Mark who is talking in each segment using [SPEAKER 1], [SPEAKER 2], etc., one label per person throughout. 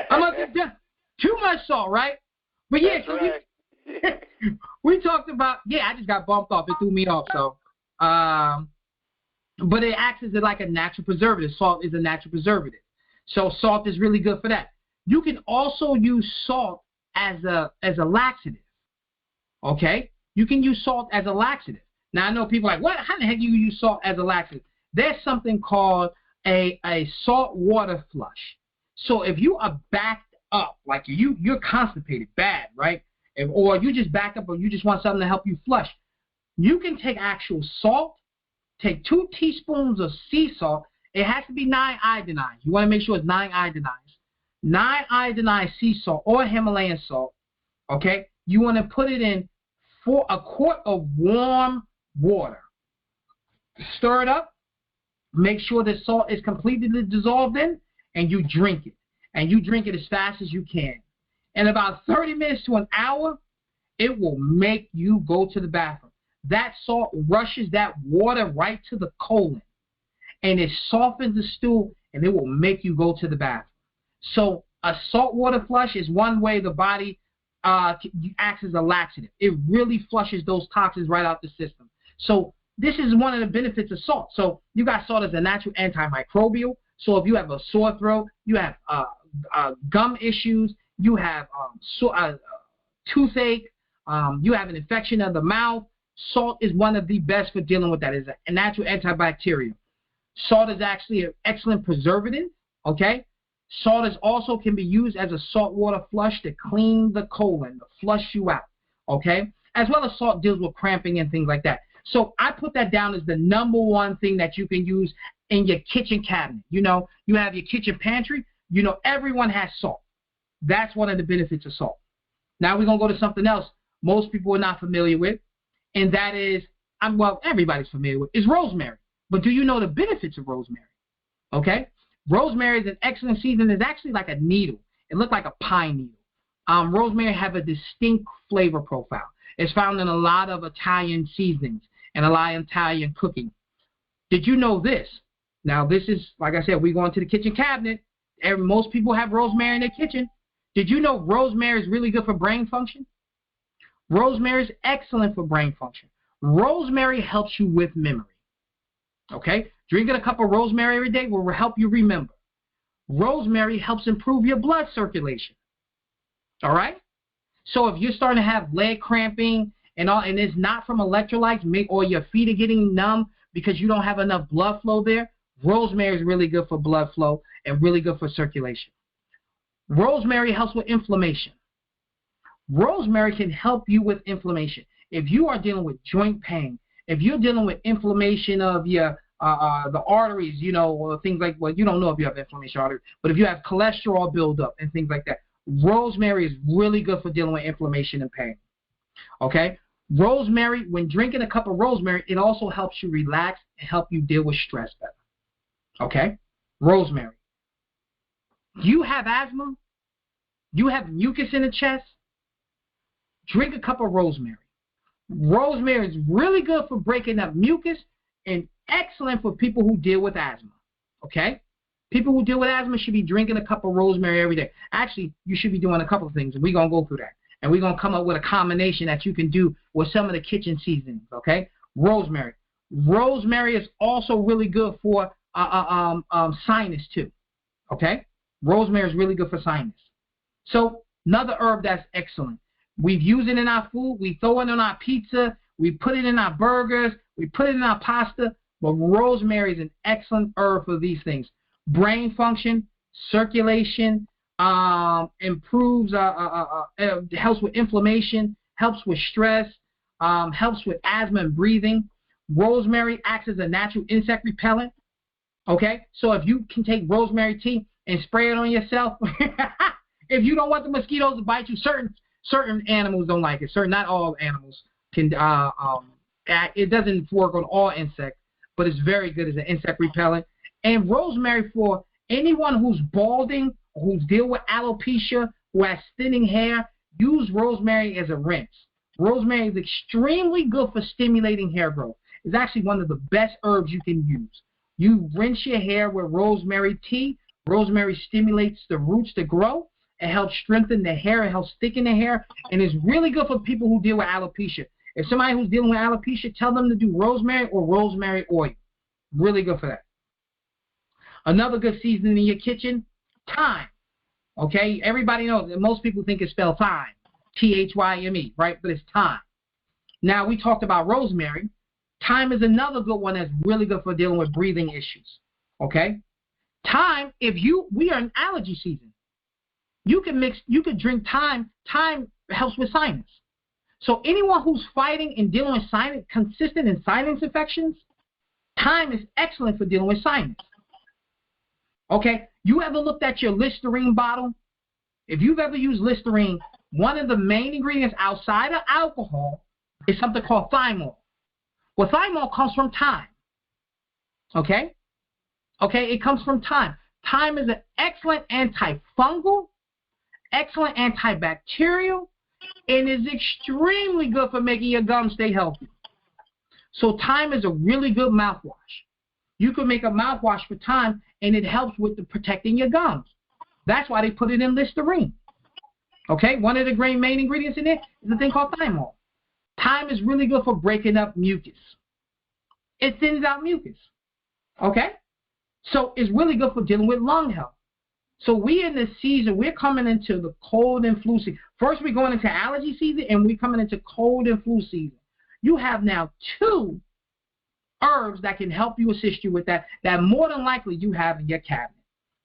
[SPEAKER 1] I'm not too much salt, right? But yeah,
[SPEAKER 2] That's
[SPEAKER 1] so
[SPEAKER 2] right.
[SPEAKER 1] we talked about, yeah, I just got bumped off. It threw me off. So, but it acts as like a natural preservative. Salt is a natural preservative. So salt is really good for that. You can also use salt as a laxative. Okay? You can use salt as a laxative. Now, I know people are like, what? How the heck do you use salt as a laxative? There's something called a salt water flush. So if you are backed up, like you're constipated bad, right? Or you just backed up or you just want something to help you flush, you can take actual salt, take 2 teaspoons of sea salt. It has to be 9-iodinized. You want to make sure it's 9-iodinized. 9-iodinized sea salt or Himalayan salt, okay? You want to put it in for a quart of warm water. Stir it up. Make sure the salt is completely dissolved in, and you drink it. And you drink it as fast as you can. In about 30 minutes to an hour, it will make you go to the bathroom. That salt rushes that water right to the colon, and it softens the stool, and it will make you go to the bathroom. So a salt water flush is one way the body acts as a laxative. It really flushes those toxins right out the system. So this is one of the benefits of salt. So you got salt as a natural antimicrobial. So if you have a sore throat, you have gum issues, you have toothache, you have an infection of the mouth, salt is one of the best for dealing with that. It's a natural antibacterial. Salt is actually an excellent preservative, okay? Salt is also can be used as a saltwater flush to clean the colon, to flush you out, okay? As well as salt deals with cramping and things like that. So I put that down as the number one thing that you can use in your kitchen cabinet. You know, you have your kitchen pantry. You know, everyone has salt. That's one of the benefits of salt. Now we're going to go to something else most people are not familiar with, and that is, well, everybody's familiar with, is rosemary. But do you know the benefits of rosemary? Okay? Rosemary is an excellent seasoning. It's actually like a needle. It looks like a pine needle. Rosemary have a distinct flavor profile. It's found in a lot of Italian seasonings and a lot of Italian cooking. Did you know this? Now, this is, like I said, we go into the kitchen cabinet. Most people have rosemary in their kitchen. Did you know rosemary is really good for brain function? Rosemary is excellent for brain function. Rosemary helps you with memory. Okay? Drinking a cup of rosemary every day will help you remember. Rosemary helps improve your blood circulation. All right? So if you're starting to have leg cramping and it's not from electrolytes, or your feet are getting numb because you don't have enough blood flow there, rosemary is really good for blood flow and really good for circulation. Rosemary helps with inflammation. Rosemary can help you with inflammation. If you are dealing with joint pain, if you're dealing with inflammation of your the arteries, you know, or things like, well, you don't know if you have inflammation artery, but if you have cholesterol buildup and things like that, rosemary is really good for dealing with inflammation and pain. Okay? Rosemary, when drinking a cup of rosemary, it also helps you relax and help you deal with stress better. Okay? Rosemary. You have asthma? You have mucus in the chest? Drink a cup of rosemary. Rosemary is really good for breaking up mucus and excellent for people who deal with asthma. Okay? People who deal with asthma should be drinking a cup of rosemary every day. Actually, you should be doing a couple of things, and we're going to go through that. And we're going to come up with a combination that you can do with some of the kitchen seasonings, okay? Rosemary. Rosemary is also really good for sinus, too, okay? Rosemary is really good for sinus. So another herb that's excellent. We've used it in our food. We throw it on our pizza. We put it in our burgers. We put it in our pasta. But rosemary is an excellent herb for these things. Brain function, circulation, improves, helps with inflammation, helps with stress, helps with asthma and breathing. Rosemary acts as a natural insect repellent. Okay, so if you can take rosemary tea and spray it on yourself, if you don't want the mosquitoes to bite you, certain animals don't like it. Not all animals can. It doesn't work on all insects, but it's very good as an insect repellent. And rosemary, for anyone who's balding, who's deal with alopecia, who has thinning hair, use rosemary as a rinse. Rosemary is extremely good for stimulating hair growth. It's actually one of the best herbs you can use. You rinse your hair with rosemary tea Rosemary stimulates the roots to grow. It helps strengthen the hair. It helps thicken the hair. And it's really good for people who deal with alopecia. If somebody who's dealing with alopecia, tell them to do rosemary or rosemary oil. Really good for that. Another good seasoning in your kitchen, thyme. Okay? Everybody knows that most people think it's spelled thyme. T-H-Y-M-E, right? But it's thyme. Now, we talked about rosemary. Thyme is another good one that's really good for dealing with breathing issues. Okay? Thyme, we are in allergy season. You could drink thyme. Thyme helps with sinus. So anyone who's fighting and dealing with consistent and sinus infections, thyme is excellent for dealing with sinus. Okay? You ever looked at your Listerine bottle? If you've ever used Listerine, one of the main ingredients outside of alcohol is something called thymol. Well, thymol comes from thyme. Okay? Okay, it comes from thyme. Thyme is an excellent antifungal, excellent antibacterial, and is extremely good for making your gums stay healthy. So thyme is a really good mouthwash. You can make a mouthwash for thyme, and it helps with protecting your gums. That's why they put it in Listerine. Okay, one of the main ingredients in it is a thing called thymol. Thyme is really good for breaking up mucus. It thins out mucus. Okay? So it's really good for dealing with lung health. So we in this season, we're coming into the cold and flu season. First we're going into allergy season, and we're coming into cold and flu season. You have now 2 herbs that can help you, assist you with that more than likely you have in your cabinet.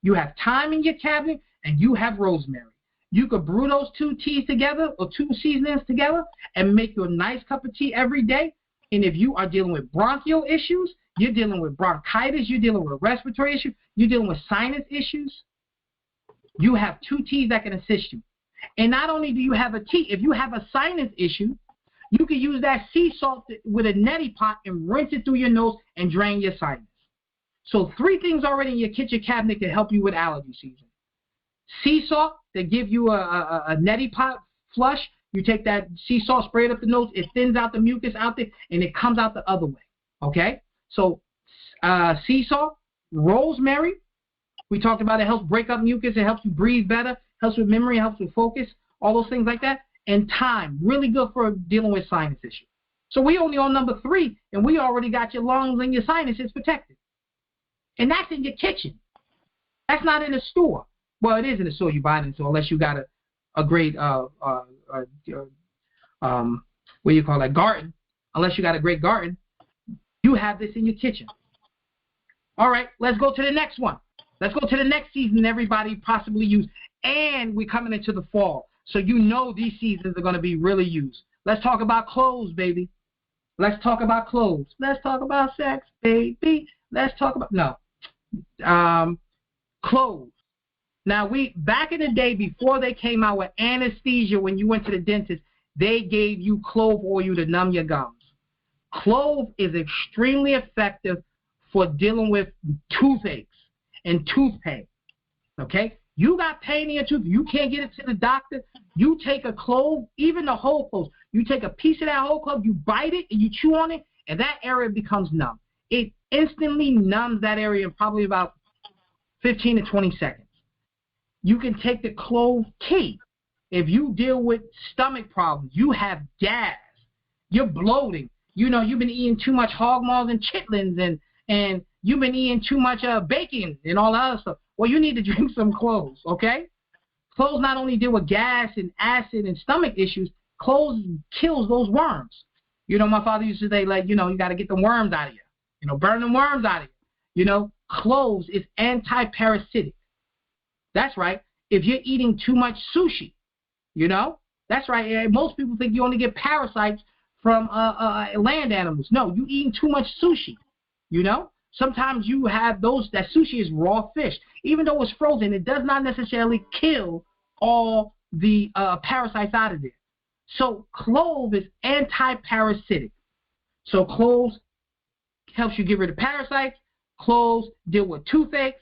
[SPEAKER 1] You have thyme in your cabinet, and you have rosemary. You could brew those 2 teas together or 2 seasonings together and make you a nice cup of tea every day. And if you are dealing with bronchial issues, you're dealing with bronchitis, you're dealing with a respiratory issue, you're dealing with sinus issues, you have 2 teas that can assist you. And not only do you have a tea, if you have a sinus issue, you can use that sea salt with a neti pot and rinse it through your nose and drain your sinus. So 3 things already in your kitchen cabinet can help you with allergy season. Sea salt, they give you a neti pot flush. You take that sea salt, spray it up the nose, it thins out the mucus out there, and it comes out the other way. Okay? So sea salt, rosemary, we talked about it helps break up mucus, it helps you breathe better, helps with memory, helps with focus, all those things like that. And thyme, really good for dealing with sinus issues. So we only on number 3, and we already got your lungs and your sinuses protected. And that's in your kitchen. That's not in the store. Well, it is in the store. You buy it in the store unless you got a great garden. Unless you got a great garden, you have this in your kitchen. All right, let's go to the next one. Let's go to the next season everybody possibly used. And we're coming into the fall. So you know these seasons are going to be really used. Let's talk about clothes, baby. Let's talk about clothes. Let's talk about sex, baby. Let's talk about, clothes. Now, back in the day before they came out with anesthesia when you went to the dentist, they gave you clove oil to numb your gums. Clove is extremely effective for dealing with toothaches and tooth pain. Okay? You got pain in your tooth, you can't get it to the doctor, you take a clove, even the whole clove, you take a piece of that whole clove, you bite it, and you chew on it, and that area becomes numb. It instantly numbs that area in probably about 15 to 20 seconds. You can take the clove tea. If you deal with stomach problems, you have gas, you're bloating, you've been eating too much hog maws and chitlins, and you've been eating too much bacon and all that other stuff. Well, you need to drink some cloves, okay? Cloves not only deal with gas and acid and stomach issues, cloves kills those worms. My father used to say, you got to get the worms out of you. Burn the worms out of you. Cloves is anti-parasitic. That's right. If you're eating too much sushi, that's right. Most people think you only get parasites from land animals. No, you eating too much sushi, Sometimes you have that sushi is raw fish. Even though it's frozen, it does not necessarily kill all the parasites out of there. So clove is anti-parasitic. So cloves helps you get rid of parasites. Cloves deal with toothaches.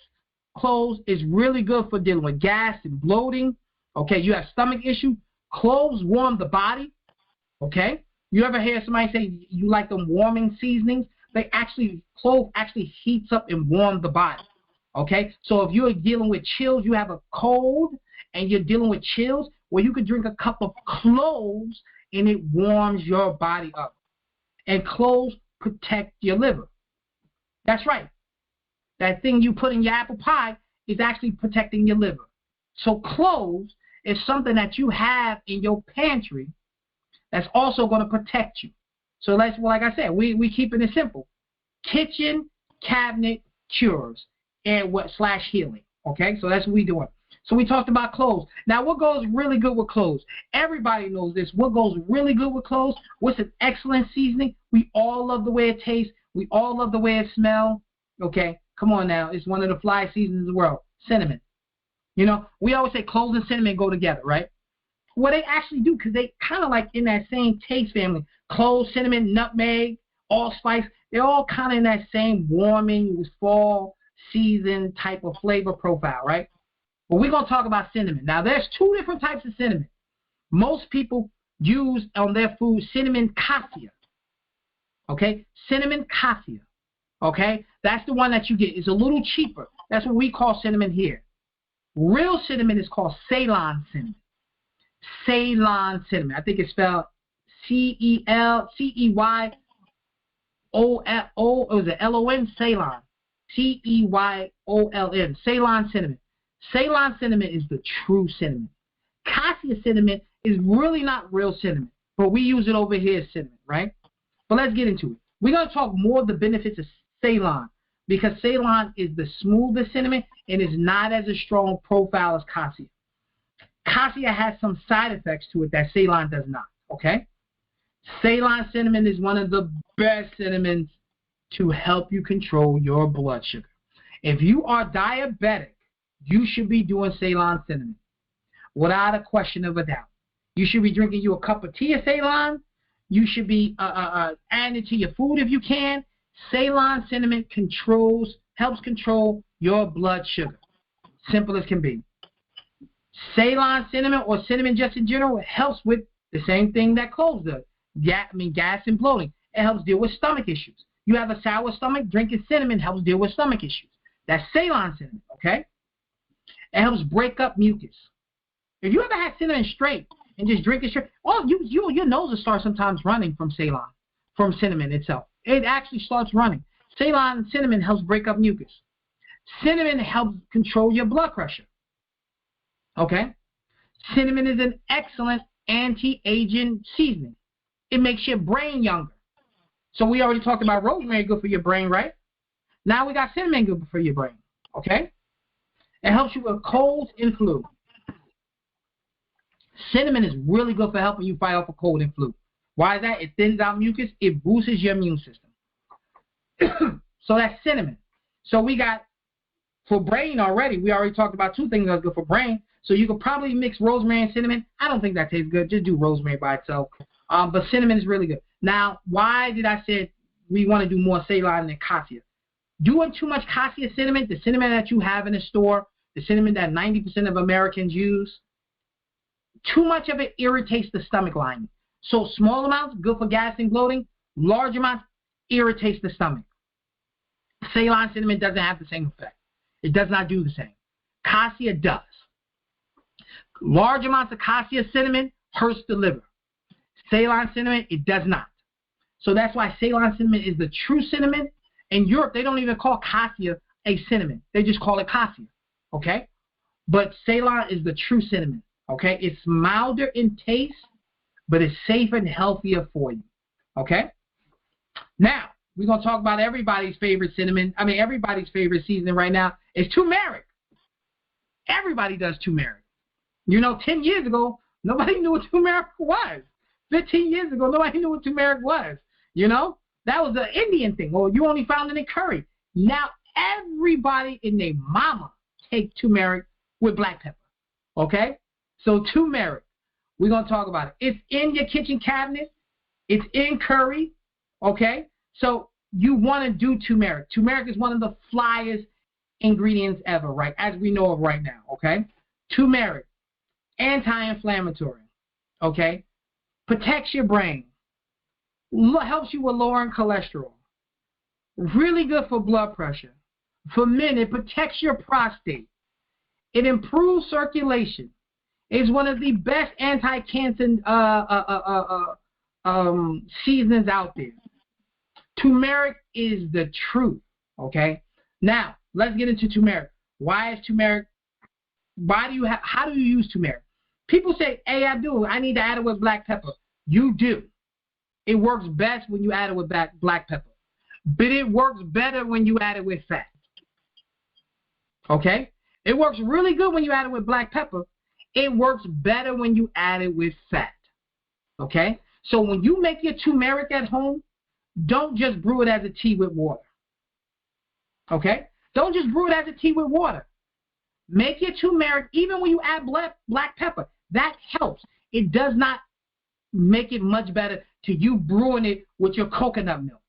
[SPEAKER 1] Cloves is really good for dealing with gas and bloating. Okay, you have stomach issue. Cloves warm the body. Okay, you ever hear somebody say you like them warming seasonings? Clove actually heats up and warms the body. Okay? So if you're dealing with chills, you have a cold and you're dealing with chills, well, you could drink a cup of cloves and it warms your body up. And cloves protect your liver. That's right. That thing you put in your apple pie is actually protecting your liver. So cloves is something that you have in your pantry that's also going to protect you. So let's, well, like I said, we keeping it simple. Kitchen cabinet cures and / healing. Okay, so that's what we doing. So we talked about cloves. Now, what goes really good with cloves? Everybody knows this. What goes really good with cloves? What's an excellent seasoning? We all love the way it tastes. We all love the way it smells. Okay, come on now. It's one of the fly seasonings in the world. Cinnamon. You know, we always say cloves and cinnamon go together, right? Well, they actually do, because they kind of like in that same taste family. Cloves, cinnamon, nutmeg, allspice, they're all kind of in that same warming, fall season type of flavor profile, right? But we're going to talk about cinnamon. Now, there's 2 different types of cinnamon. Most people use on their food cinnamon cassia. Okay? Cinnamon cassia. Okay? That's the one that you get. It's a little cheaper. That's what we call cinnamon here. Real cinnamon is called Ceylon cinnamon. Ceylon cinnamon. I think it's spelled Ceylon. L-O-N, Ceylon. Ceylon. Ceylon cinnamon. Ceylon cinnamon is the true cinnamon. Cassia cinnamon is really not real cinnamon, but we use it over here as cinnamon, right? But let's get into it. We're going to talk more of the benefits of Ceylon, because Ceylon is the smoothest cinnamon and is not as a strong profile as Cassia. Cassia has some side effects to it that Ceylon does not, okay? Ceylon cinnamon is one of the best cinnamons to help you control your blood sugar. If you are diabetic, you should be doing Ceylon cinnamon without a question of a doubt. You should be drinking you a cup of tea of Ceylon. You should be adding it to your food if you can. Ceylon cinnamon helps control your blood sugar. Simple as can be. Ceylon cinnamon, or cinnamon just in general, helps with the same thing that cloves does. Gas and bloating. It helps deal with stomach issues. You have a sour stomach, drinking cinnamon helps deal with stomach issues. That's Ceylon cinnamon, okay? It helps break up mucus. If you ever had cinnamon straight and just drink it straight, your nose will start sometimes running from Ceylon, from cinnamon itself. It actually starts running. Ceylon cinnamon helps break up mucus. Cinnamon helps control your blood pressure. Okay? Cinnamon is an excellent anti-aging seasoning. It makes your brain younger. So we already talked about rosemary, good for your brain, right? Now we got cinnamon, good for your brain. Okay? It helps you with colds and flu. Cinnamon is really good for helping you fight off a cold and flu. Why is that? It thins out mucus. It boosts your immune system. So that's cinnamon. So we got, for brain already, we already talked about 2 things that's good for brain. So you could probably mix rosemary and cinnamon. I don't think that tastes good. Just do rosemary by itself. But cinnamon is really good. Now, why did I say we want to do more Ceylon than Cassia? Doing too much Cassia cinnamon, the cinnamon that you have in the store, the cinnamon that 90% of Americans use, too much of it irritates the stomach lining. So small amounts, good for gas and bloating. Large amounts, irritates the stomach. Ceylon cinnamon doesn't have the same effect. It does not do the same. Cassia does. Large amounts of Cassia cinnamon hurts the liver. Ceylon cinnamon, it does not. So that's why Ceylon cinnamon is the true cinnamon. In Europe, they don't even call Cassia a cinnamon. They just call it Cassia, okay? But Ceylon is the true cinnamon, okay? It's milder in taste, but it's safer and healthier for you, okay? Now, we're going to talk about everybody's favorite everybody's favorite seasoning right now is turmeric. Everybody does turmeric. 10 years ago, nobody knew what turmeric was. 15 years ago, nobody knew what turmeric was. That was an Indian thing. Well, you only found it in curry. Now, everybody and their mama take turmeric with black pepper, okay? So turmeric, we're going to talk about it. It's in your kitchen cabinet. It's in curry, okay? So you want to do turmeric. Turmeric is one of the flyest ingredients ever, right, as we know of right now, okay? Turmeric, anti-inflammatory, okay? Protects your brain. Helps you with lowering cholesterol. Really good for blood pressure. For men, it protects your prostate. It improves circulation. It's one of the best anti-cancer seasonings out there. Turmeric is the truth, okay? Now, let's get into turmeric. Why is turmeric? How do you use turmeric? People say, hey, I need to add it with black pepper. You do. It works best when you add it with black pepper. But it works better when you add it with fat. Okay? It works really good when you add it with black pepper. It works better when you add it with fat. Okay? So when you make your turmeric at home, don't just brew it as a tea with water. Okay? Don't just brew it as a tea with water. Make your turmeric, even when you add black pepper. That helps. It does not make it much better to you brewing it with your coconut milk.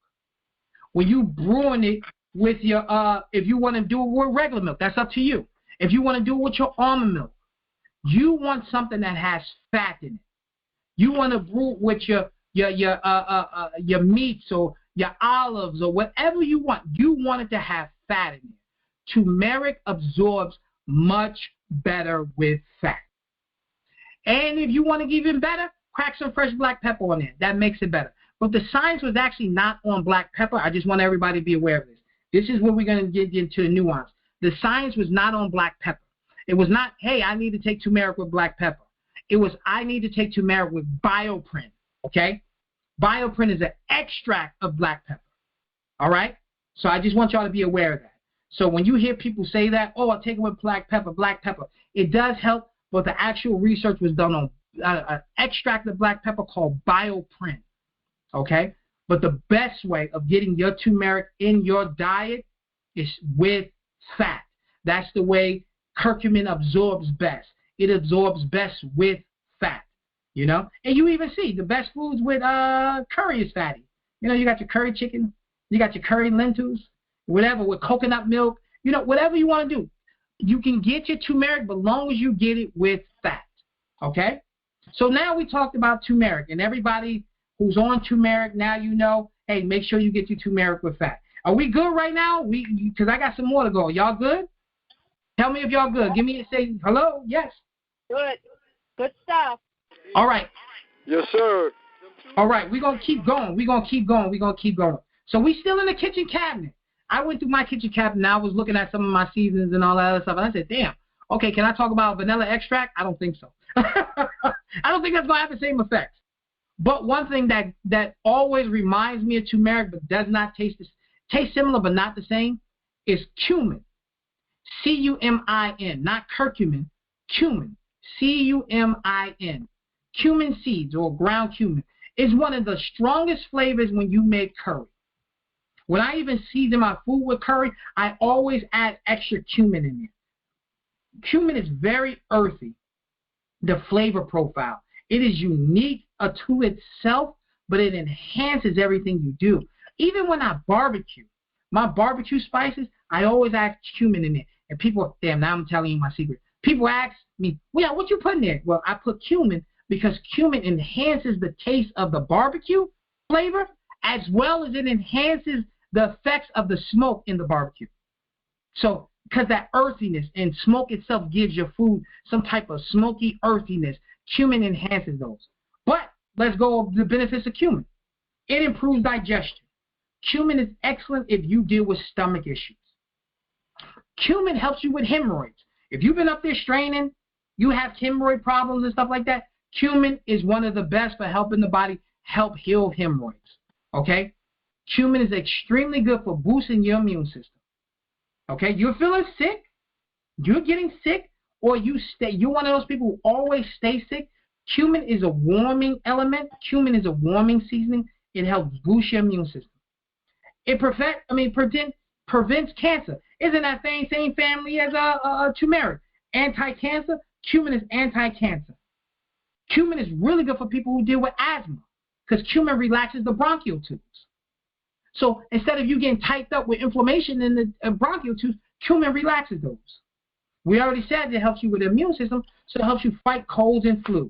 [SPEAKER 1] When you brewing it with your, if you want to do it with regular milk, that's up to you. If you want to do it with your almond milk, you want something that has fat in it. You want to brew it with your meats or your olives or whatever you want. You want it to have fat in it. Turmeric absorbs much better with fat. And if you want to get even better, crack some fresh black pepper on it. That makes it better. But the science was actually not on black pepper. I just want everybody to be aware of this. This is where we're going to get into the nuance. The science was not on black pepper. It was not, hey, I need to take turmeric with black pepper. It was, I need to take turmeric with Bioprin, okay? Bioprin is an extract of black pepper, all right? So I just want y'all to be aware of that. So when you hear people say that, oh, I'll take it with black pepper, it does help, but the actual research was done on an extract of black pepper called Bioprin, okay? But the best way of getting your turmeric in your diet is with fat. That's the way curcumin absorbs best. It absorbs best with fat, you know? And you even see the best foods with curry is fatty. You know, you got your curry chicken, you got your curry lentils, whatever, with coconut milk, you know, whatever you want to do. You can get your turmeric, but long as you get it with fat, okay? So now we talked about turmeric, and everybody who's on turmeric, now you know, hey, make sure you get your turmeric with fat. Are we good right now? Because I got some more to go. Y'all good? Tell me if y'all good. Give me a say hello. Yes.
[SPEAKER 2] Good. Good stuff.
[SPEAKER 1] All right.
[SPEAKER 3] Yes, sir.
[SPEAKER 1] All right. We're going to keep going. So we still in the kitchen cabinet. I went through my kitchen cabinet, and I was looking at some of my seasonings and all that other stuff, and I said, damn, okay, can I talk about vanilla extract? I don't think so. I don't think that's going to have the same effects. But one thing that always reminds me of turmeric but does not taste similar but not the same is cumin. C-U-M-I-N, not curcumin, cumin, C-U-M-I-n. Cumin seeds or ground cumin is one of the strongest flavors when you make curry. When I even season my food with curry, I always add extra cumin in there. Cumin is very earthy, the flavor profile. It is unique to itself, but it enhances everything you do. Even when I barbecue, my barbecue spices, I always add cumin in there. And people, damn, now I'm telling you my secret. People ask me, well, what you put in there? Well, I put cumin because cumin enhances the taste of the barbecue flavor as well as it enhances the effects of the smoke in the barbecue. So, because that earthiness and smoke itself gives your food some type of smoky earthiness, cumin enhances those. But let's go over the benefits of cumin. It improves digestion. Cumin is excellent if you deal with stomach issues. Cumin helps you with hemorrhoids. If you've been up there straining, you have hemorrhoid problems and stuff like that, cumin is one of the best for helping the body help heal hemorrhoids. Okay? Cumin is extremely good for boosting your immune system. Okay? You're feeling sick, you're getting sick, or you're one of those people who always stay sick. Cumin is a warming element. Cumin is a warming seasoning. It helps boost your immune system. It prevents cancer. Isn't that same family as turmeric? Anti-cancer. Cumin is anti-cancer. Cumin is really good for people who deal with asthma because cumin relaxes the bronchial tubes. So instead of you getting typed up with inflammation in the bronchial tubes, cumin relaxes those. We already said it helps you with the immune system, so it helps you fight colds and flu.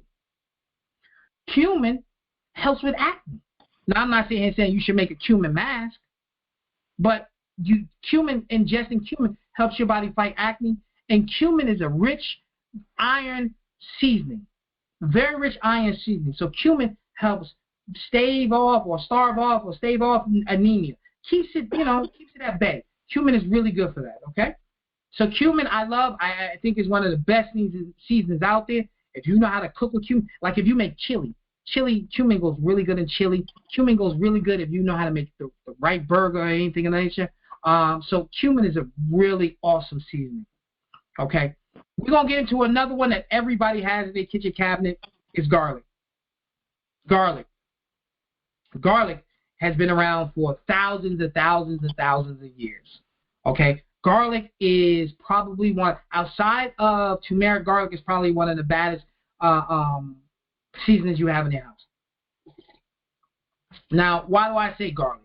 [SPEAKER 1] Cumin helps with acne. Now, I'm not sitting here saying you should make a cumin mask, but ingesting cumin helps your body fight acne. And cumin is a rich iron seasoning, very rich iron seasoning. So cumin helps stave off anemia. Keeps it at bay. Cumin is really good for that, okay? So cumin I think is one of the best seasonings out there. If you know how to cook with cumin, like if you make chili, cumin goes really good in chili. Cumin goes really good if you know how to make the right burger or anything of that nature. So cumin is a really awesome seasoning, okay? We're going to get into another one that everybody has in their kitchen cabinet is garlic. Garlic has been around for thousands and thousands and thousands of years, okay? Garlic is probably outside of turmeric, garlic is probably one of the baddest seasonings you have in your house. Now, why do I say garlic?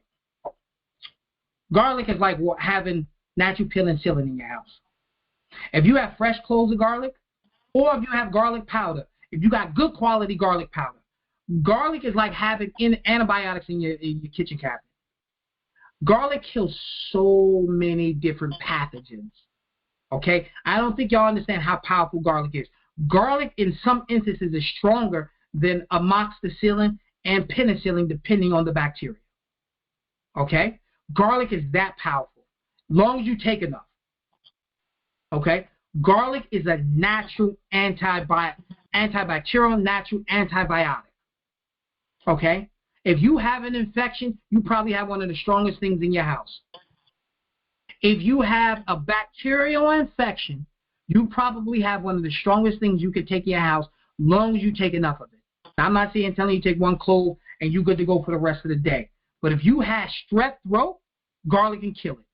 [SPEAKER 1] Garlic is like having natural penicillin in your house. If you have fresh cloves of garlic, or if you have garlic powder, if you got good quality garlic powder, garlic is like having antibiotics in your kitchen cabinet. Garlic kills so many different pathogens, okay? I don't think y'all understand how powerful garlic is. Garlic, in some instances, is stronger than amoxicillin and penicillin, depending on the bacteria, okay? Garlic is that powerful, as long as you take enough, okay? Garlic is a natural antibacterial, natural antibiotic, okay? If you have an infection, you probably have one of the strongest things in your house. If you have a bacterial infection, you probably have one of the strongest things you could take in your house, long as you take enough of it. Now, I'm not telling you take one clove and you're good to go for the rest of the day. But if you have strep throat, garlic can kill it.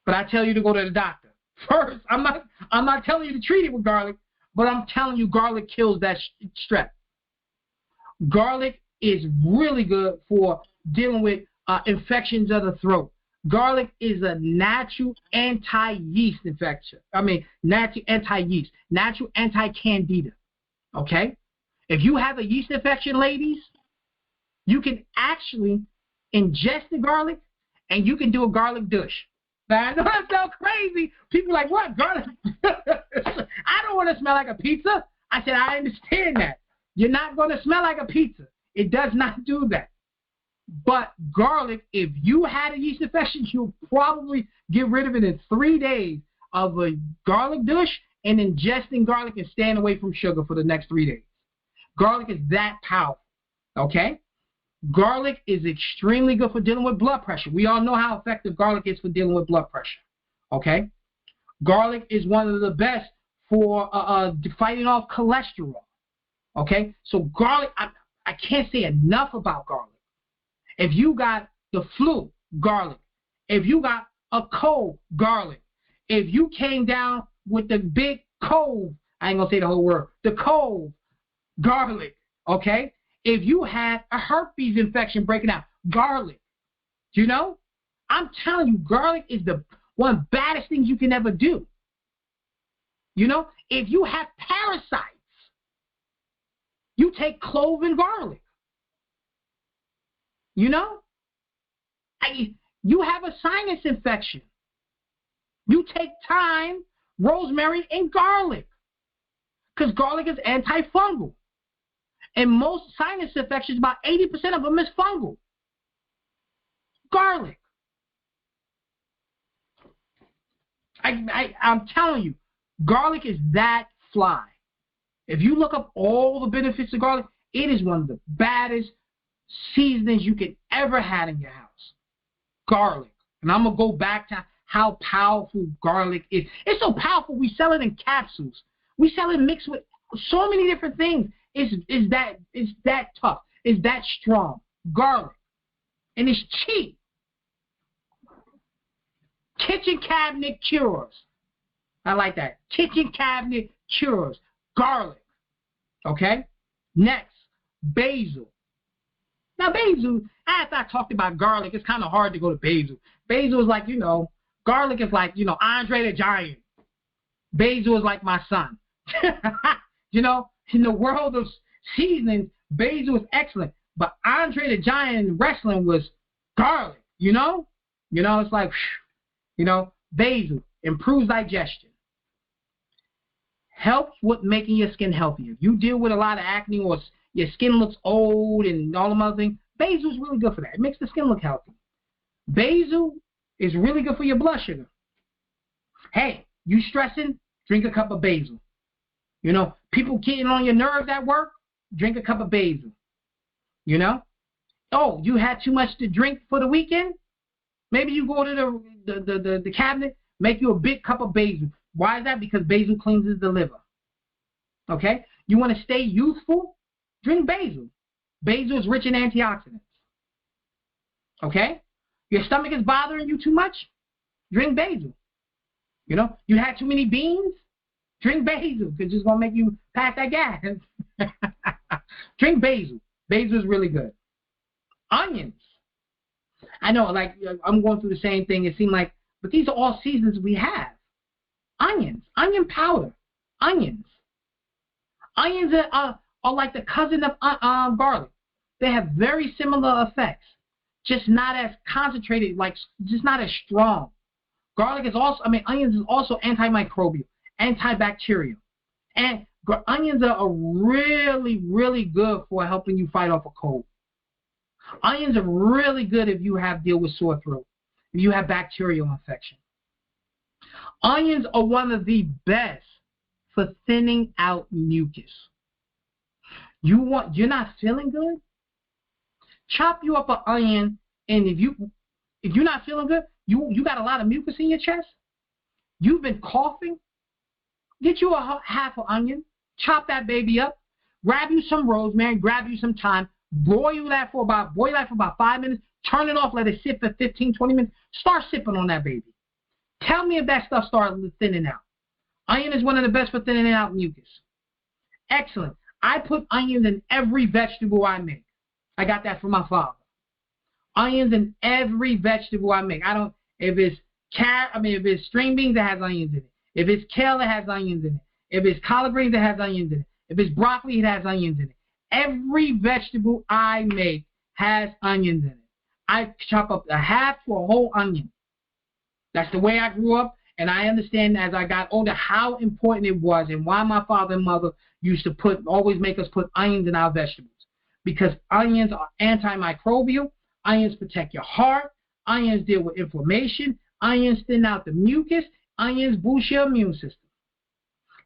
[SPEAKER 1] But I tell you to go to the doctor. First, I'm not telling you to treat it with garlic, but I'm telling you garlic kills that strep. Garlic is really good for dealing with infections of the throat. Garlic is a natural anti-yeast infection. Natural anti-yeast, natural anti-candida, okay? If you have a yeast infection, ladies, you can actually ingest the garlic, and you can do a garlic douche. Now, I know that sounds crazy. People are like, what, garlic? I don't want to smell like a pizza. I said, I understand that. You're not going to smell like a pizza. It does not do that. But garlic, if you had a yeast infection, you'll probably get rid of it in 3 days of a garlic douche and ingesting garlic and staying away from sugar for the next 3 days. Garlic is that powerful, okay? Garlic is extremely good for dealing with blood pressure. We all know how effective garlic is for dealing with blood pressure, okay? Garlic is one of the best for fighting off cholesterol, okay? So garlic, I can't say enough about garlic. If you got the flu, garlic. If you got a cold, garlic. If you came down with the big cold, I ain't going to say the whole word, the cold, garlic, okay? If you had a herpes infection breaking out, garlic. You know? I'm telling you, garlic is one of the baddest things you can ever do. You know? If you have parasites, you take clove and garlic. You know? You have a sinus infection. You take thyme, rosemary, and garlic. Because garlic is antifungal. And most sinus infections, about 80% of them is fungal. Garlic. I'm telling you, garlic is that fly. If you look up all the benefits of garlic, it is one of the baddest seasonings you could ever have in your house. Garlic. And I'm going to go back to how powerful garlic is. It's so powerful, we sell it in capsules. We sell it mixed with so many different things. It's that tough. It's that strong. Garlic. And it's cheap. Kitchen cabinet cures. I like that. Kitchen cabinet cures. Garlic. Okay? Next, basil. Now, basil, after I talked about garlic, it's kind of hard to go to basil. Basil is like, garlic is like, Andre the Giant. Basil is like my son. In the world of seasonings, basil is excellent. But Andre the Giant in wrestling was garlic, You know, it's like, you know, basil improves digestion. Helps with making your skin healthier. If you deal with a lot of acne or your skin looks old and all them other things, basil is really good for that. It makes the skin look healthy. Basil is really good for your blood sugar. Hey, you stressing? Drink a cup of basil. You know, people getting on your nerves at work? Drink a cup of basil. You know? Oh, you had too much to drink for the weekend? Maybe you go to the cabinet, make you a big cup of basil. Why is that? Because basil cleanses the liver. Okay? You want to stay youthful? Drink basil. Basil is rich in antioxidants. Okay? Your stomach is bothering you too much? Drink basil. You know, you had too many beans? Drink basil because it's going to make you pass that gas. Drink basil. Basil is really good. Onions. I know, like, I'm going through the same thing. It seemed like, but these are all seasons we have. Onions. Onion powder. Onions. Onions are like the cousin of garlic. They have very similar effects, just not as concentrated, like just not as strong. Garlic is also, onions is also antimicrobial, antibacterial. And onions are really, really good for helping you fight off a cold. Onions are really good if you deal with sore throat, if you have bacterial infection. Onions are one of the best for thinning out mucus. You're not feeling good? Chop you up an onion, and if you're not feeling good, you got a lot of mucus in your chest, you've been coughing, get you a half an onion, chop that baby up, grab you some rosemary, grab you some thyme, boil that for about 5 minutes, turn it off, let it sit for 15, 20 minutes, start sipping on that baby. Tell me if that stuff starts thinning out. Onion is one of the best for thinning out mucus. Excellent. I put onions in every vegetable I make. I got that from my father. Onions in every vegetable I make. If it's string beans, it has onions in it. If it's kale, it has onions in it. If it's collard greens, it has onions in it. If it's broccoli, it has onions in it. Every vegetable I make has onions in it. I chop up a half to a whole onion. That's the way I grew up, and I understand as I got older how important it was and why my father and mother used to always make us put onions in our vegetables. Because onions are antimicrobial, onions protect your heart, onions deal with inflammation, onions thin out the mucus, onions boost your immune system.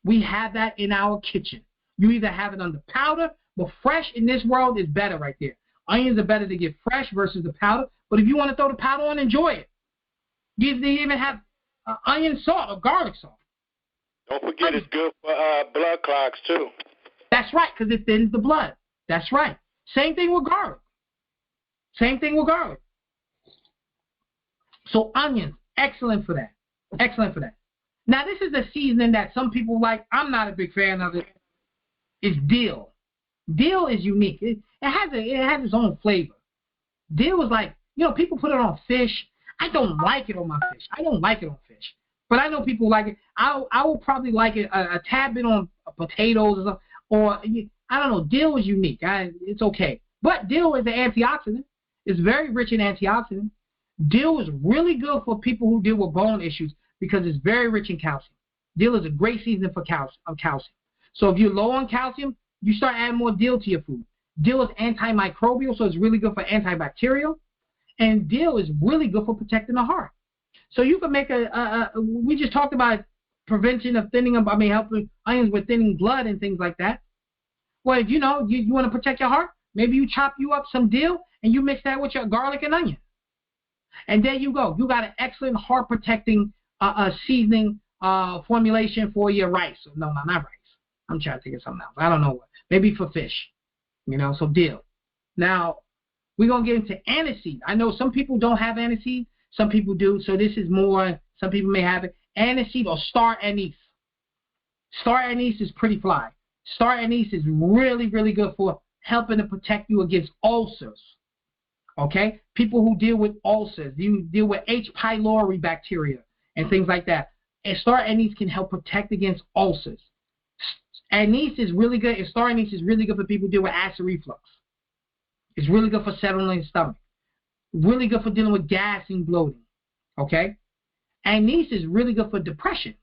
[SPEAKER 1] We have that in our kitchen. You either have it under powder, but fresh in this world is better right there. Onions are better to get fresh versus the powder, but if you want to throw the powder on, enjoy it. They even have onion salt or garlic salt.
[SPEAKER 3] Don't forget it's good for blood clots too.
[SPEAKER 1] That's right, because it thins the blood. That's right. Same thing with garlic. So onions, excellent for that. Excellent for that. Now this is the seasoning that some people like. I'm not a big fan of it. It's dill. Dill is unique. It has its own flavor. Dill is like, people put it on fish. I don't like it on my fish. But I know people like it. I will probably like it a tad bit on potatoes or something. Or, I don't know, dill is unique. It's okay. But dill is an antioxidant. It's very rich in antioxidants. Dill is really good for people who deal with bone issues because it's very rich in calcium. Dill is a great seasoning for calcium. So if you're low on calcium, you start adding more dill to your food. Dill is antimicrobial, so it's really good for antibacterial. And dill is really good for protecting the heart. So you can make we just talked about prevention of helping onions with thinning blood and things like that. Well, if you want to protect your heart, maybe you chop you up some dill and you mix that with your garlic and onion. And there you go. You got an excellent heart protecting seasoning formulation for your rice. No, not rice. I'm trying to think of something else. I don't know what. Maybe for fish. So dill. Now, we're going to get into aniseed. I know some people don't have aniseed. Some people do. So this is more, some people may have it. Aniseed or star anise. Star anise is pretty fly. Star anise is really, really good for helping to protect you against ulcers. Okay? People who deal with ulcers, you deal with H. pylori bacteria and things like that. And star anise can help protect against ulcers. Anise is really good. And star anise is really good for people who deal with acid reflux. It's really good for settling the stomach. Really good for dealing with gas and bloating. Okay? Anise is really good for depression.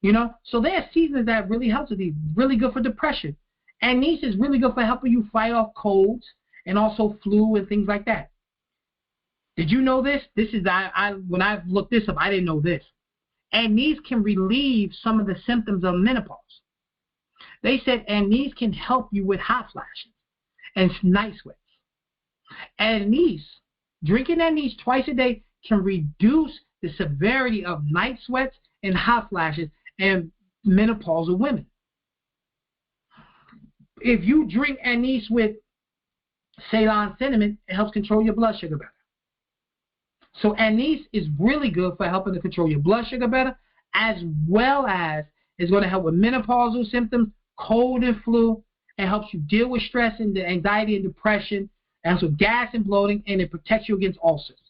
[SPEAKER 1] You know, so there are seasonings that really helps with these. Really good for depression. Anise is really good for helping you fight off colds and also flu and things like that. Did you know this? This is when I looked this up, I didn't know this. Anise can relieve some of the symptoms of menopause. They said anise can help you with hot flashes and night sweats. Anise, drinking anise twice a day can reduce the severity of night sweats and hot flashes and menopausal women. If you drink anise with Ceylon cinnamon, it helps control your blood sugar better. So anise is really good for helping to control your blood sugar better, as well as it's going to help with menopausal symptoms, cold and flu. It helps you deal with stress and anxiety and depression. It helps with gas and bloating, and it protects you against ulcers.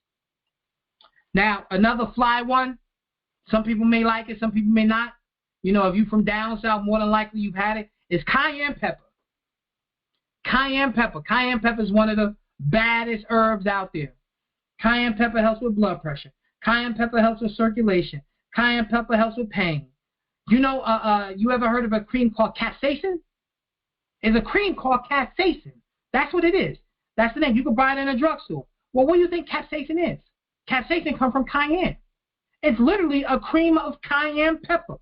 [SPEAKER 1] Now, another fly one, some people may like it, some people may not. You know, if you're from down south, more than likely you've had it. It's cayenne pepper. Cayenne pepper. Cayenne pepper is one of the baddest herbs out there. Cayenne pepper helps with blood pressure. Cayenne pepper helps with circulation. Cayenne pepper helps with pain. You know, you ever heard of a cream called capsaicin? It's a cream called capsaicin. That's what it is. That's the name. You can buy it in a drugstore. Well, what do you think capsaicin is? Capsaicin comes from cayenne. It's literally a cream of cayenne pepper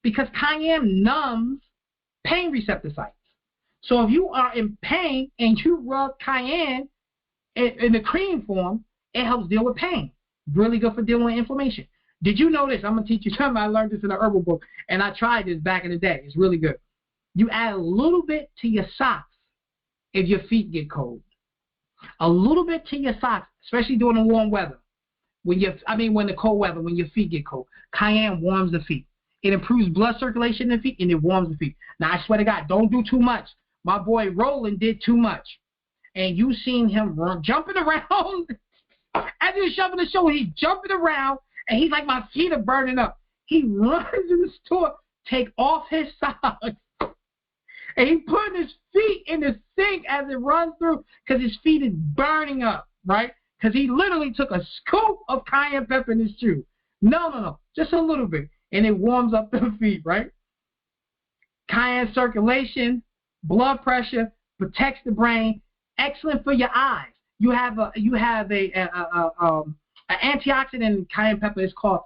[SPEAKER 1] because cayenne numbs pain receptor sites. So if you are in pain and you rub cayenne in the cream form, it helps deal with pain. Really good for dealing with inflammation. Did you know this? I'm going to teach you something. I learned this in an herbal book, and I tried this back in the day. It's really good. You add a little bit to your socks if your feet get cold. A little bit to your socks, especially during the warm weather. When the cold weather, when your feet get cold. Cayenne warms the feet. It improves blood circulation in the feet, and it warms the feet. Now, I swear to God, don't do too much. My boy Roland did too much. And you seen him jumping around. As he was shoving the show, he's jumping around, and he's like, my feet are burning up. He runs in the store, take off his socks, and he putting his feet in the sink as it runs through because his feet is burning up, right? Because he literally took a scoop of cayenne pepper in his shoe. No, just a little bit, and it warms up the feet, right? Cayenne circulation, blood pressure, protects the brain, excellent for your eyes. You have an antioxidant in cayenne pepper. It's called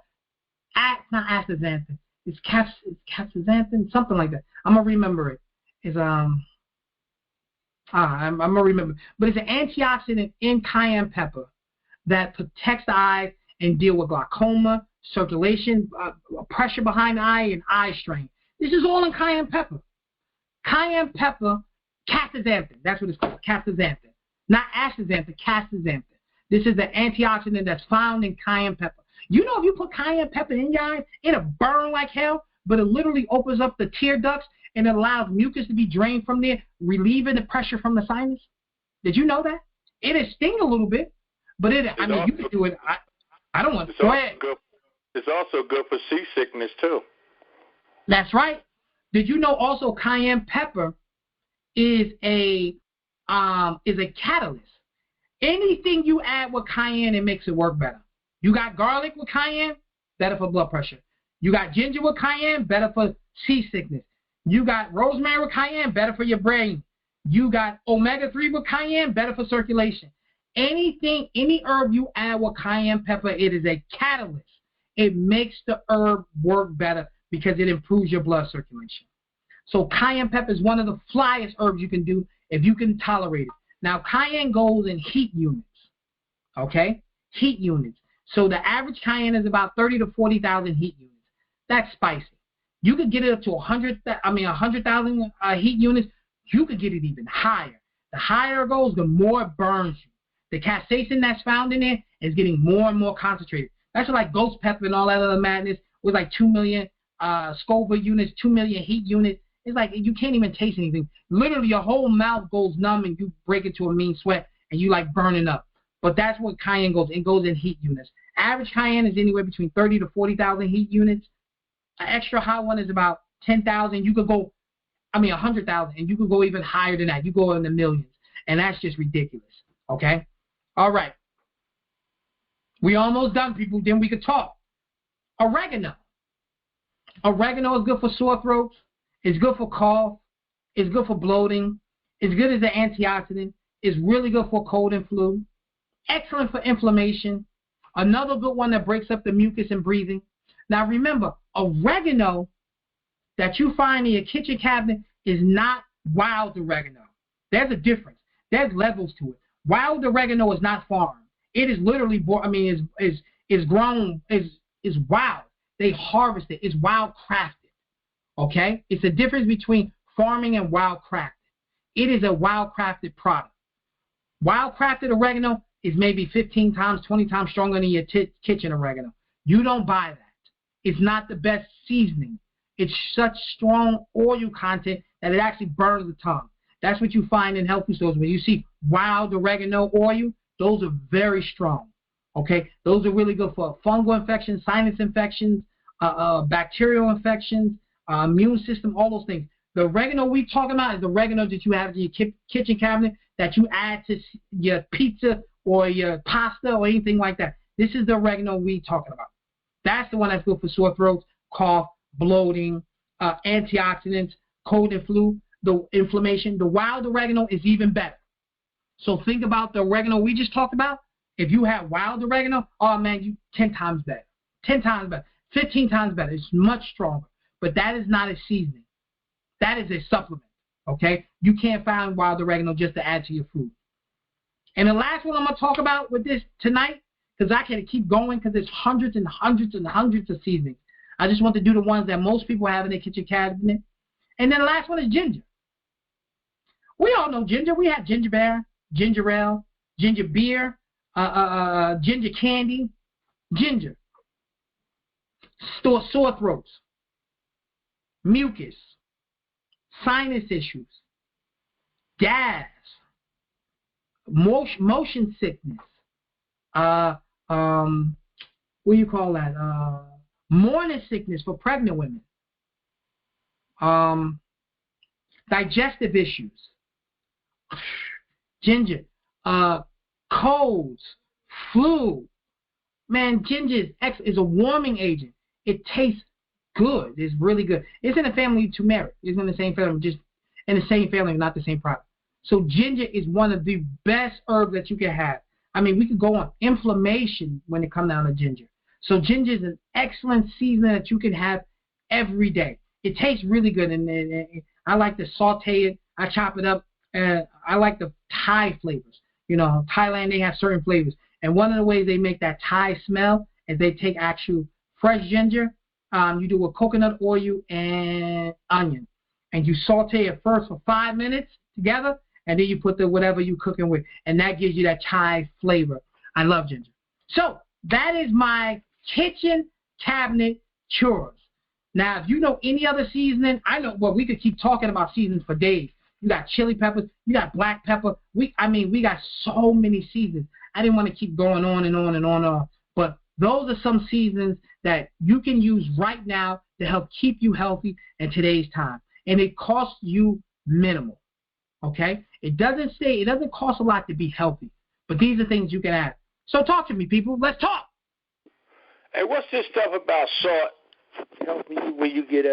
[SPEAKER 1] not astaxanthin. It's capsaicin, something like that. I'm gonna remember it. It's I'm gonna remember. But it's an antioxidant in cayenne pepper that protects the eyes and deal with glaucoma, circulation, pressure behind the eye, and eye strain. This is all in cayenne pepper. Cayenne pepper, capsaicin. That's what it's called, capsaicin. Not astaxanthin, capsaicin. This is the antioxidant that's found in cayenne pepper. You know, if you put cayenne pepper in your eyes, it'll burn like hell, but it literally opens up the tear ducts and it allows mucus to be drained from there, relieving the pressure from the sinus. Did you know that? It'll sting a little bit, but you can do it. I don't want to. Go ahead.
[SPEAKER 3] It's also good for seasickness, too.
[SPEAKER 1] That's right. Did you know also cayenne pepper is a catalyst? Anything you add with cayenne, it makes it work better. You got garlic with cayenne, better for blood pressure. You got ginger with cayenne, better for seasickness. You got rosemary with cayenne, better for your brain. You got omega-3 with cayenne, better for circulation. Any herb you add with cayenne pepper, it is a catalyst. It makes the herb work better because it improves your blood circulation. So cayenne pepper is one of the flyest herbs you can do if you can tolerate it. Now, cayenne goes in heat units, okay? Heat units. So the average cayenne is about 30 to 40,000 heat units. That's spicy. You could get it up to 100,000 heat units. You could get it even higher. The higher it goes, the more it burns you. The capsaicin that's found in there is getting more and more concentrated. That's like ghost pepper and all that other madness with like 2 million Scoville units, 2 million heat units. It's like you can't even taste anything. Literally, your whole mouth goes numb and you break into a mean sweat and you like burning up. But that's what cayenne goes. It goes in heat units. Average cayenne is anywhere between 30 to 40,000 heat units. An extra hot one is about 10,000. You could go, 100,000, and you could go even higher than that. You go in the millions, and that's just ridiculous. Okay, all right. We almost done, people. Then we could talk. Oregano. Oregano is good for sore throats. It's good for cough. It's good for bloating. It's good as an antioxidant. It's really good for cold and flu. Excellent for inflammation. Another good one that breaks up the mucus and breathing. Now remember, oregano that you find in your kitchen cabinet is not wild oregano. There's a difference. There's levels to it. Wild oregano is not farmed. It is literally, is grown, is wild. They harvest it. It's wild crafted. Okay? It's the difference between farming and wild crafted. It is a wild crafted product. Wild crafted oregano is maybe 15 times, 20 times stronger than your kitchen oregano. You don't buy that. It's not the best seasoning. It's such strong oil content that it actually burns the tongue. That's what you find in health food stores. When you see wild oregano oil, those are very strong. Okay? Those are really good for fungal infections, sinus infections, bacterial infections, immune system, all those things. The oregano we're talking about is the oregano that you have in your kitchen cabinet that you add to your pizza or your pasta or anything like that. This is the oregano we're talking about. That's the one that's good for sore throats, cough, bloating, antioxidants, cold and flu, the inflammation. The wild oregano is even better. So think about the oregano we just talked about. If you have wild oregano, oh man, you 10 times better. 10 times better. 15 times better. It's much stronger. But that is not a seasoning. That is a supplement. Okay? You can't find wild oregano just to add to your food. And the last one I'm going to talk about with this tonight, because I can keep going because there's hundreds and hundreds and hundreds of seasonings. I just want to do the ones that most people have in their kitchen cabinet. And then the last one is ginger. We all know ginger. We have ginger beer, ginger ale, ginger beer, ginger candy, ginger. Sore throats, mucus, sinus issues, gas, motion sickness, what do you call that? Morning sickness for pregnant women, digestive issues, ginger, colds, flu. Man, ginger is a warming agent. It tastes good. It's really good. It's in the family of turmeric. It's in the same family, just in the same family, not the same product. So ginger is one of the best herbs that you can have. I mean, we could go on inflammation when it comes down to ginger. So ginger is an excellent seasoning that you can have every day. It tastes really good, and I like to saute it. I chop it up, and I like the Thai flavors. You know, Thailand, they have certain flavors. And one of the ways they make that Thai smell is they take actual fresh ginger. You do a coconut oil and onion. And you saute it first for 5 minutes together, and then you put the whatever you're cooking with. And that gives you that Thai flavor. I love ginger. So that is my kitchen cabinet chores. Now, if you know any other seasoning, I know, well, we could keep talking about seasonings for days. You got chili peppers. You got black pepper. We got so many seasonings. I didn't want to keep going on and on and on. But those are some seasonings that you can use right now to help keep you healthy in today's time. And it costs you minimal. Okay? It doesn't cost a lot to be healthy. But these are things you can add. So talk to me, people. Let's talk.
[SPEAKER 3] Hey, what's this stuff about salt helping you when you get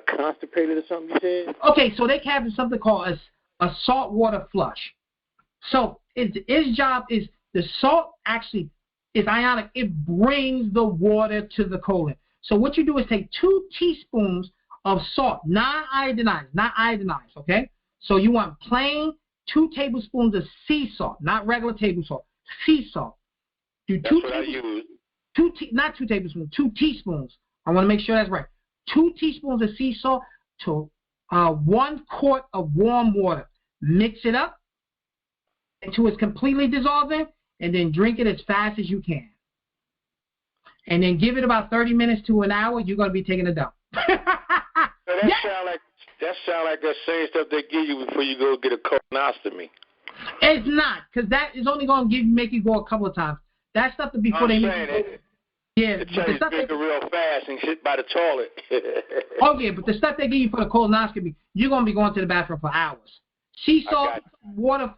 [SPEAKER 3] constipated or something you said?
[SPEAKER 1] Okay, so they have something called a saltwater flush. So its job is, the salt actually is ionic. It brings the water to the colon. So what you do is take 2 teaspoons of salt, not iodinized, okay? So you want plain 2 tablespoons of sea salt, not regular table salt, sea salt. Do
[SPEAKER 3] That's what I use.
[SPEAKER 1] Not 2 tablespoons, 2 teaspoons. I want to make sure that's right. 2 teaspoons of sea salt to 1 quart of warm water. Mix it up until it's completely dissolving, and then drink it as fast as you can. And then give it about 30 minutes to an hour. You're going to be taking a dump.
[SPEAKER 3] That sound like that same stuff they give you before you go get a colonoscopy.
[SPEAKER 1] It's not, because that is only going to make you go a couple of times. That stuff to before they make you go. Yeah,
[SPEAKER 3] but the stuff they real fast and shit by the toilet.
[SPEAKER 1] Oh yeah, but the stuff they give you for the colonoscopy, you're going to be going to the bathroom for hours. Salt water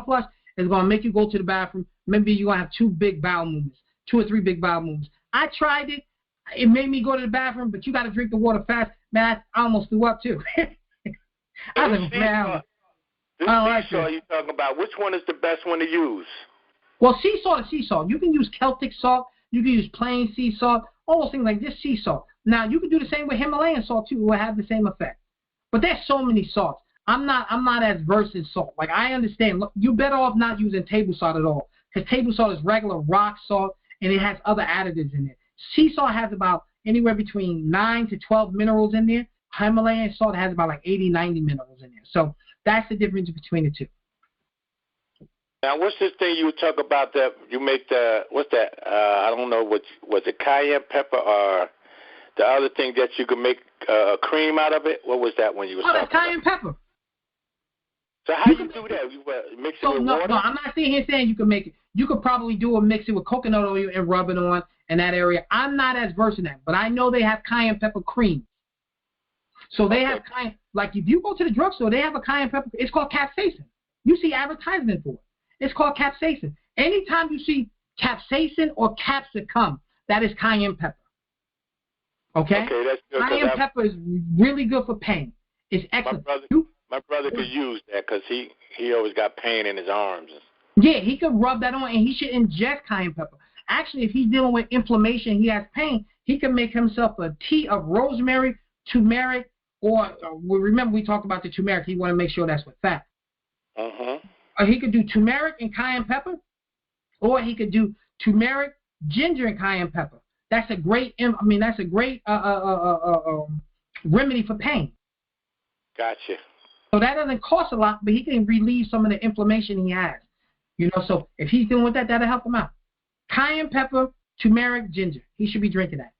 [SPEAKER 1] flush It's going to make you go to the bathroom. Maybe you're going to have 2 or 3 big bowel movements. I tried it. It made me go to the bathroom, but you got to drink the water fast. Man, I almost threw up, too. I was like, man,
[SPEAKER 3] this sea salt you're talking about, which one is the best one to use?
[SPEAKER 1] Well, sea salt is sea salt. You can use Celtic salt. You can use plain sea salt. All those things like this sea salt. Now, you can do the same with Himalayan salt, too. It will have the same effect. But there's so many salts. I'm not as versed in salt. Like, I understand. Look, you're better off not using table salt at all, because table salt is regular rock salt, and it has other additives in it. Sea salt has about anywhere between 9 to 12 minerals in there. Himalayan salt has about like 80, 90 minerals in there. So that's the difference between the two.
[SPEAKER 3] Now, what's this thing you talk about that you make what's that? I don't know, was it cayenne pepper or the other thing that you could make a cream out of it? What was that one you were talking about?
[SPEAKER 1] Oh, that's cayenne pepper.
[SPEAKER 3] So how you do that? You mix it with water?
[SPEAKER 1] No, I'm not sitting here saying you can make it. You could probably mix it with coconut oil and rub it on in that area. I'm not as versed in that, but I know they have cayenne pepper cream. So they have cayenne, like if you go to the drugstore, they have a cayenne pepper. It's called capsaicin. You see advertisement for it. It's called capsaicin. Anytime you see capsaicin or capsicum, that is cayenne pepper. Okay?
[SPEAKER 3] Okay, that's good.
[SPEAKER 1] Cayenne pepper is really good for pain. It's excellent.
[SPEAKER 3] My brother could use that because he always got pain in his arms.
[SPEAKER 1] Yeah, he could rub that on, and he should ingest cayenne pepper. Actually, if he's dealing with inflammation, he has pain, he can make himself a tea of rosemary, turmeric, or remember we talked about the turmeric. He want to make sure that's with fat. Or he could do turmeric and cayenne pepper, or he could do turmeric, ginger, and cayenne pepper. That's a great. That's a great remedy for pain.
[SPEAKER 3] Gotcha.
[SPEAKER 1] So that doesn't cost a lot, but he can relieve some of the inflammation he has. So if he's dealing with that, that'll help him out. Cayenne pepper, turmeric, ginger. He should be drinking that.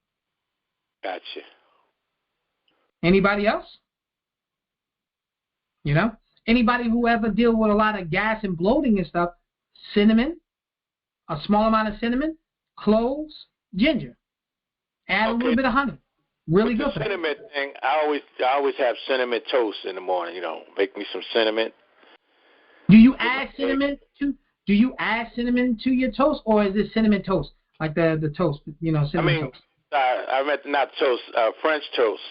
[SPEAKER 3] Gotcha.
[SPEAKER 1] Anybody else? Anybody who ever deal with a lot of gas and bloating and stuff, cinnamon, a small amount of cinnamon, cloves, ginger. Add a little bit of honey. Really good for that.
[SPEAKER 3] Cinnamon thing, I always have cinnamon toast in the morning, make me some cinnamon.
[SPEAKER 1] Do you add cinnamon to your toast, or is it cinnamon toast? Like the toast, cinnamon toast.
[SPEAKER 3] I meant not toast, French toast.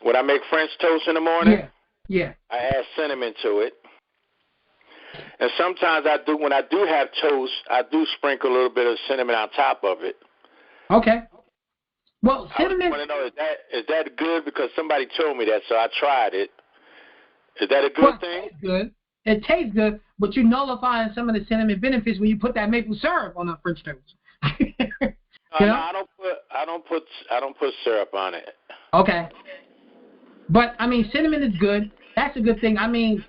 [SPEAKER 3] When I make French toast in the morning,
[SPEAKER 1] yeah.
[SPEAKER 3] I add cinnamon to it. And sometimes when I do have toast, I do sprinkle a little bit of cinnamon on top of it.
[SPEAKER 1] Okay. Well, cinnamon.
[SPEAKER 3] I want to know, is that good? Because somebody told me that, so I tried it. Is that a good thing?
[SPEAKER 1] It tastes good. It tastes good, but you're nullifying some of the cinnamon benefits when you put that maple syrup on a French toast.
[SPEAKER 3] No, I don't put syrup on it.
[SPEAKER 1] Okay. But cinnamon is good. That's a good thing.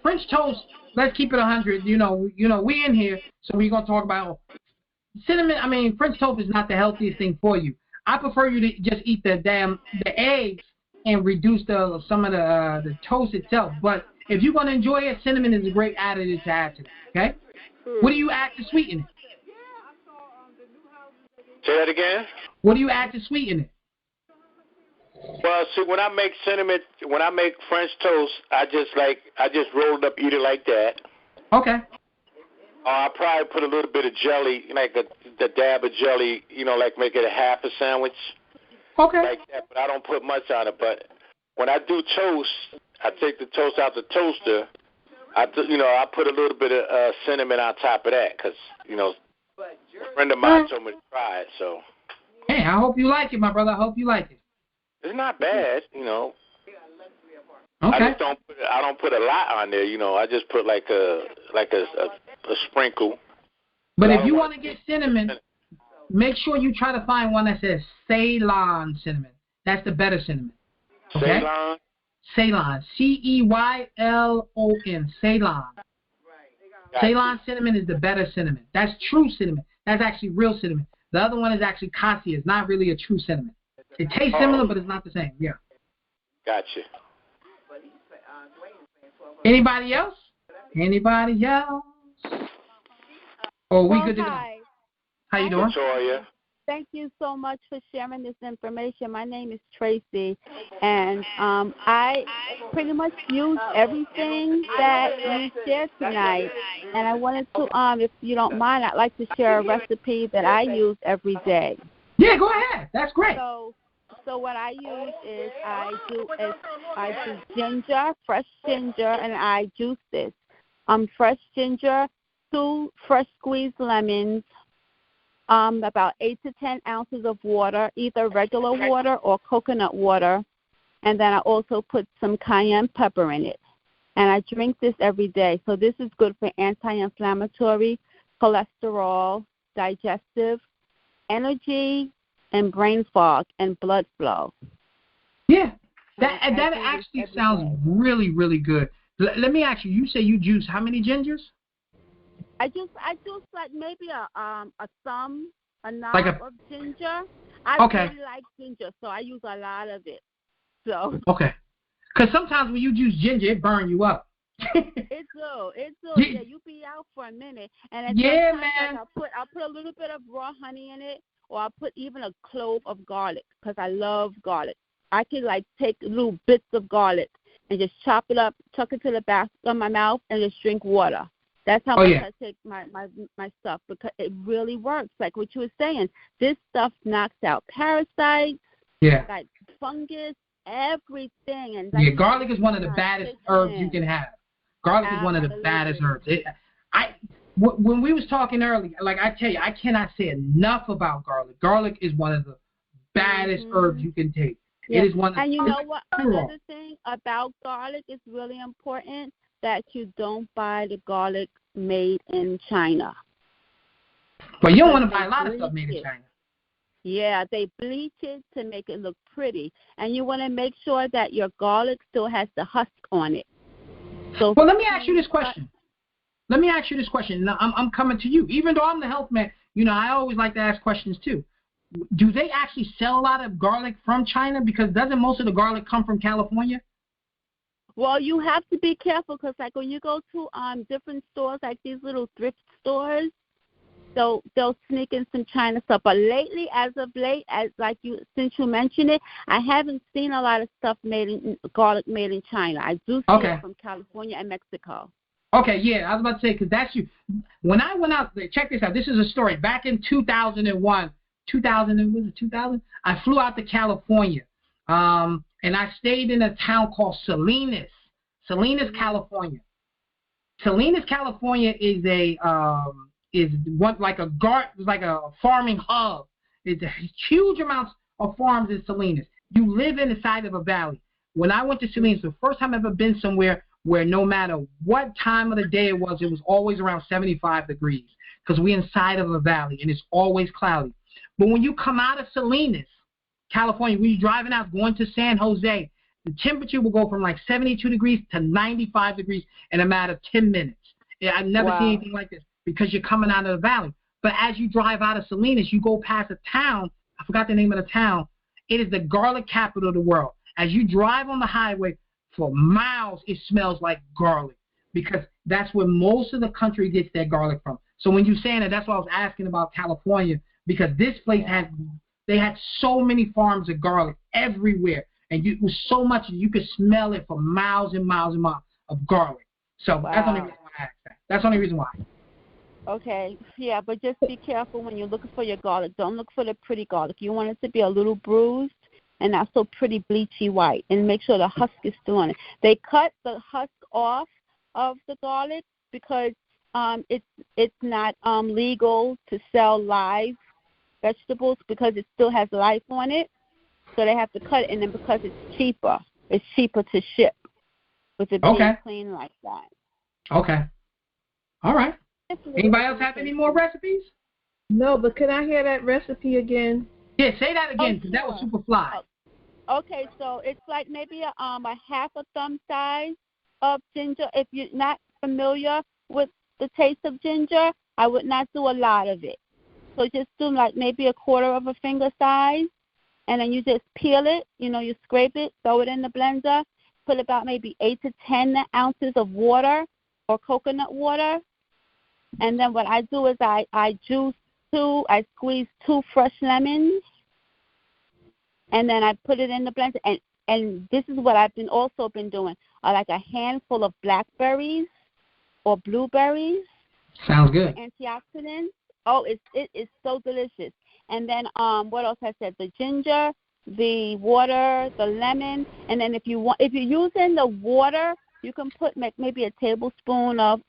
[SPEAKER 1] French toast. Let's keep it 100. We in here, so we're gonna talk about cinnamon. French toast is not the healthiest thing for you. I prefer you to just eat the eggs and reduce some of the toast itself. But if you're gonna enjoy it, cinnamon is a great additive to add to it. Okay. What do you add to sweeten it?
[SPEAKER 3] Say that again.
[SPEAKER 1] What do you add to sweeten it?
[SPEAKER 3] Well, see, when I make French toast, I just roll it up, eat it like that.
[SPEAKER 1] Okay.
[SPEAKER 3] I probably put a little bit of jelly, like the dab of jelly, like make it a half a sandwich.
[SPEAKER 1] Okay.
[SPEAKER 3] Like that, but I don't put much on it. But when I do toast, I take the toast out the toaster. I put a little bit of cinnamon on top of that because, a friend of mine told me to try it. So.
[SPEAKER 1] Hey, I hope you like it, my brother. I hope you like it.
[SPEAKER 3] It's not bad,
[SPEAKER 1] Okay.
[SPEAKER 3] I don't put a lot on there, I just put like a sprinkle.
[SPEAKER 1] But if you want to get cinnamon, make sure you try to find one that says Ceylon cinnamon. That's the better cinnamon. Okay? Ceylon. Ceylon. Ceylon. Ceylon cinnamon is the better cinnamon. That's true cinnamon. That's actually real cinnamon. The other one is actually cassia. It's not really a true cinnamon. It tastes similar, but it's not the same. Yeah.
[SPEAKER 3] Gotcha.
[SPEAKER 1] Anybody else? Anybody else? Oh, we good to go.
[SPEAKER 2] Hi.
[SPEAKER 1] How you doing?
[SPEAKER 3] Victoria.
[SPEAKER 2] thank you so much for sharing this information. My name is Tracy, and I pretty much use everything that you shared tonight. And I wanted to, if you don't mind, I'd like to share a recipe that I use every day.
[SPEAKER 1] Yeah, go ahead. That's great.
[SPEAKER 2] So what I use is I do ginger, fresh ginger, and I juice this. Fresh ginger, 2 fresh squeezed lemons, about 8 to 10 ounces of water, either regular water or coconut water, and then I also put some cayenne pepper in it. And I drink this every day. So this is good for anti-inflammatory, cholesterol, digestive, energy, and brain fog and blood flow.
[SPEAKER 1] Yeah, that actually sounds really, really good. Let me ask you. You say you juice how many gingers?
[SPEAKER 2] I juice like maybe a knob
[SPEAKER 1] like
[SPEAKER 2] of ginger. I really like ginger, so I use a lot of it. So
[SPEAKER 1] okay, because sometimes when you juice ginger, it burns you up.
[SPEAKER 2] It do. Yeah, you be out for a minute, and
[SPEAKER 1] man.
[SPEAKER 2] Like I'll put a little bit of raw honey in it, or I'll put even a clove of garlic because I love garlic. I can like take little bits of garlic and just chop it up, tuck it to the back of my mouth, and just drink water. That's how much I take my stuff because it really works. Like what you were saying, this stuff knocks out parasites, like fungus, everything. And
[SPEAKER 1] garlic is one of the baddest herbs you can have. Garlic is one of the baddest herbs. When we was talking earlier, like I tell you, I cannot say enough about garlic. Garlic is one of the baddest herbs you can take.
[SPEAKER 2] Yeah.
[SPEAKER 1] It is one.
[SPEAKER 2] And you know what? Another thing about garlic is really important that you don't buy the garlic made in China.
[SPEAKER 1] But you don't want to buy a lot of stuff made in China.
[SPEAKER 2] Yeah, they bleach it to make it look pretty, and you want to make sure that your garlic still has the husk on it. So
[SPEAKER 1] well, let me ask you this question. Now, I'm coming to you. Even though I'm the health man, I always like to ask questions too. Do they actually sell a lot of garlic from China? Because doesn't most of the garlic come from California?
[SPEAKER 2] Well, you have to be careful because, like, when you go to different stores, like these little thrift stores, they'll sneak in some China stuff. But lately, since you mentioned it, I haven't seen a lot of stuff garlic made in China. I do see it from California and Mexico.
[SPEAKER 1] Okay, yeah, I was about to say, because that's you. When I went out, check this out. This is a story. Back in 2001, 2000, I flew out to California, and I stayed in a town called Salinas, California. Salinas, California is like a farming hub. It's a huge amounts of farms in Salinas. You live in the side of a valley. When I went to Salinas, the first time I've ever been somewhere where no matter what time of the day it was always around 75 degrees because we're inside of a valley and it's always cloudy. But when you come out of Salinas, California, when you're driving out going to San Jose, the temperature will go from like 72 degrees to 95 degrees in a matter of 10 minutes. I've never seen anything like this because you're coming out of the valley. But as you drive out of Salinas, you go past a town. I forgot the name of the town. It is the garlic capital of the world. As you drive on the highway, for miles, it smells like garlic because that's where most of the country gets their garlic from. So when you're saying that, that's why I was asking about California because this place had so many farms of garlic everywhere, and it was so much you could smell it for miles and miles and miles of garlic. So that's the only reason why I asked that. That's the only reason why.
[SPEAKER 2] Okay, yeah, but just be careful when you're looking for your garlic. Don't look for the pretty garlic. You want it to be a little bruised and not so pretty bleachy white, and make sure the husk is still on it. They cut the husk off of the garlic because it's not legal to sell live vegetables because it still has life on it. So they have to cut it, and then because it's cheaper to ship with it being clean like that.
[SPEAKER 1] Okay. All right. Anybody else have any more recipes?
[SPEAKER 4] No, but can I hear that recipe again?
[SPEAKER 1] Yeah, say that again because that was super fly.
[SPEAKER 2] Okay, so it's like maybe a half a thumb size of ginger. If you're not familiar with the taste of ginger, I would not do a lot of it. So just do like maybe a quarter of a finger size, and then you just peel it. You scrape it, throw it in the blender, put about maybe 8 to 10 ounces of water or coconut water, and then what I do is I juice squeeze 2 fresh lemons, and then I put it in the blender. And this is what I've been doing. Like a handful of blackberries or blueberries.
[SPEAKER 1] Sounds good.
[SPEAKER 2] Antioxidants. Oh, it is so delicious. And then what else I said? The ginger, the water, the lemon, and then if you're using the water, you can put maybe a tablespoon of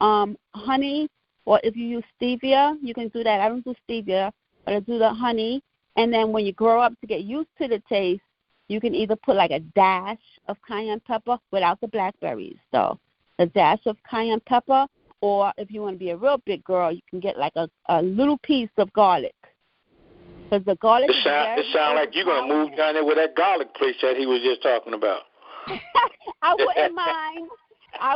[SPEAKER 2] honey, or if you use stevia, you can do that. I don't do stevia, but I do the honey. And then when you grow up to get used to the taste, you can either put like a dash of cayenne pepper without the blackberries. So a dash of cayenne pepper, or if you want to be a real big girl, you can get like a little piece of garlic. Because the garlic
[SPEAKER 3] it sounds like you're going to move down there with that garlic place that he was just talking about.
[SPEAKER 2] I wouldn't mind. I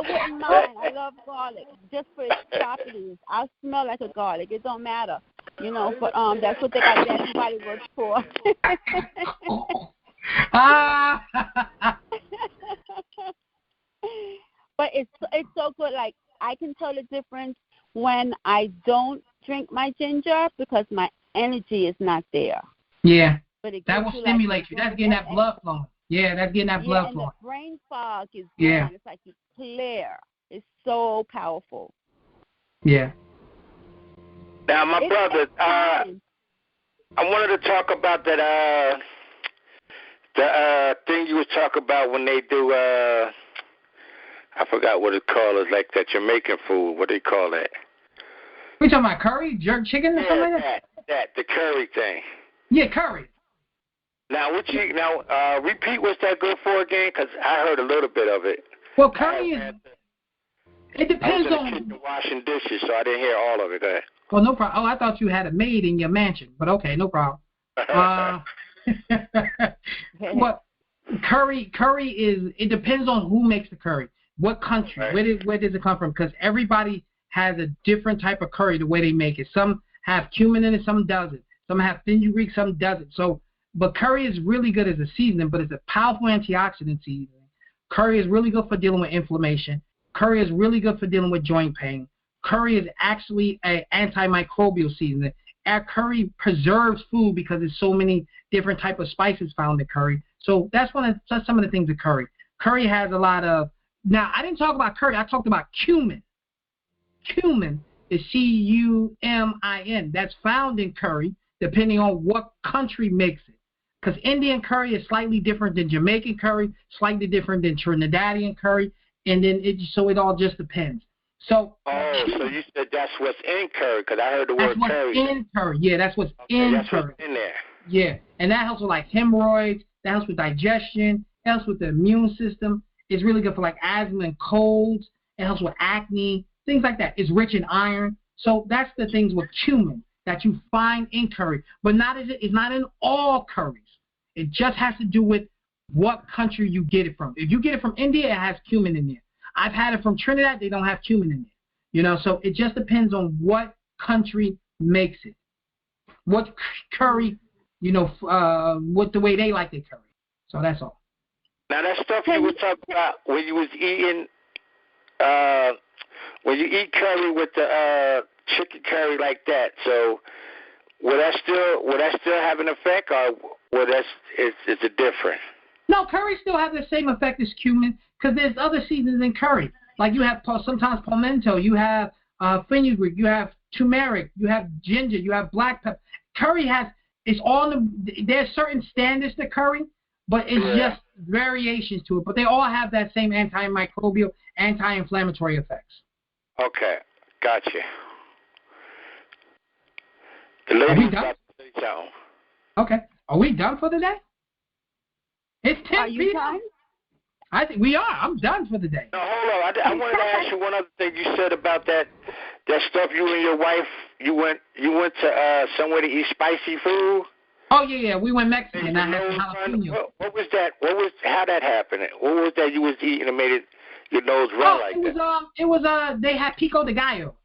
[SPEAKER 2] love garlic just for its properties. I smell like a garlic. It don't matter. But that's what they got Bath and Body Works for. But it's so good. Like, I can tell the difference when I don't drink my ginger because my energy is not there.
[SPEAKER 1] Yeah.
[SPEAKER 2] But
[SPEAKER 1] that will stimulate you. That's getting that blood flowing. Yeah, that's getting that blood flowing.
[SPEAKER 2] The brain fog is gone. It's like it's clear. It's so powerful.
[SPEAKER 1] Yeah.
[SPEAKER 3] Now, my brother, I wanted to talk about that the thing you was talking about when they do I forgot what it called. It's like that Jamaican food. What do they call that?
[SPEAKER 1] We talking about curry, jerk chicken, or something like
[SPEAKER 3] that? The curry thing.
[SPEAKER 1] Yeah, curry.
[SPEAKER 3] Now, repeat what's that good for again? Because I heard a little bit of it.
[SPEAKER 1] Well, curry it depends
[SPEAKER 3] on. I was in the kitchen washing dishes, so I didn't hear all of it. Go ahead.
[SPEAKER 1] Well, no problem. Oh, I thought you had a maid in your mansion, but okay, no problem. But curry it depends on who makes the curry, what country, right. Where does it come from? Because everybody has a different type of curry the way they make it. Some have cumin in it, some doesn't. Some have fenugreek, some doesn't. So, but curry is really good as a seasoning, but it's a powerful antioxidant seasoning. Curry is really good for dealing with inflammation. Curry is really good for dealing with joint pain. Curry is actually an antimicrobial seasoning. Curry preserves food because there's so many different type of spices found in curry. So that's some of the things of curry. Curry has a lot of. Now, I didn't talk about curry. I talked about cumin. Cumin is C-U-M-I-N. That's found in curry, depending on what country makes it. Because Indian curry is slightly different than Jamaican curry, slightly different than Trinidadian curry, and then it all just depends. So.
[SPEAKER 3] So you said that's what's in curry, because I heard the word curry.
[SPEAKER 1] That's what's in curry. Yeah, that's what's in
[SPEAKER 3] that's
[SPEAKER 1] curry.
[SPEAKER 3] What's in there.
[SPEAKER 1] Yeah, and that helps with like hemorrhoids. That helps with digestion. It helps with the immune system. It's really good for like asthma and colds. It helps with acne, things like that. It's rich in iron. So that's the things with cumin that you find in curry, but it's not in all curries. It just has to do with what country you get it from. If you get it from India, it has cumin in there. I've had it from Trinidad. They don't have cumin in there. So it just depends on what country makes it. What curry, what the way they like their curry. So that's all.
[SPEAKER 3] Now that stuff you were talking about when you was eating, when you eat curry with the chicken curry like that. So will that still have an effect, or is it different?
[SPEAKER 1] No, curry still has the same effect as cumin because there's other seasonings in curry. Like you have sometimes pimento, you have fenugreek, you have turmeric, you have ginger, you have black pepper. Curry there's certain standards to curry, but it's just variations to it. But they all have that same antimicrobial, anti-inflammatory effects.
[SPEAKER 3] Okay, gotcha. The lady about to say something.
[SPEAKER 1] Okay, are we done for the day? It's 10
[SPEAKER 2] Are you done?
[SPEAKER 1] I think we are. I'm done for the day.
[SPEAKER 3] No, hold on. I wanted to ask you one other thing. You said about that stuff. You and your wife, you went to somewhere to eat spicy food.
[SPEAKER 1] Oh yeah. We went Mexican. I had jalapeno.
[SPEAKER 3] What was that? How that happened? What was that you was eating and made your nose run like that?
[SPEAKER 1] It was they had pico de gallo.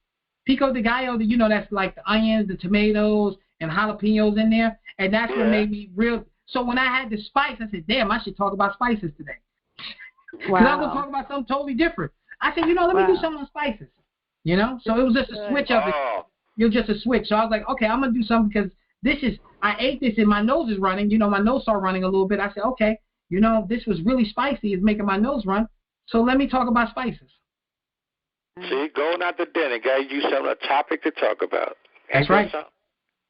[SPEAKER 1] Pico de gallo. That's like the onions, the tomatoes, and jalapenos in there, and that's what made me real. So when I had the spice, I said, "Damn, I should talk about spices today." Because I was going to talk about something totally different. I said, let me do something on spices. So it was just a switch of it. you're just a switch. So I was like, okay, I'm going to do something because I ate this and my nose is running. My nose started running a little bit. I said, okay, this was really spicy. It's making my nose run. So let me talk about spices.
[SPEAKER 3] See, going out to dinner, guys, you some a topic to talk about.
[SPEAKER 1] That's right.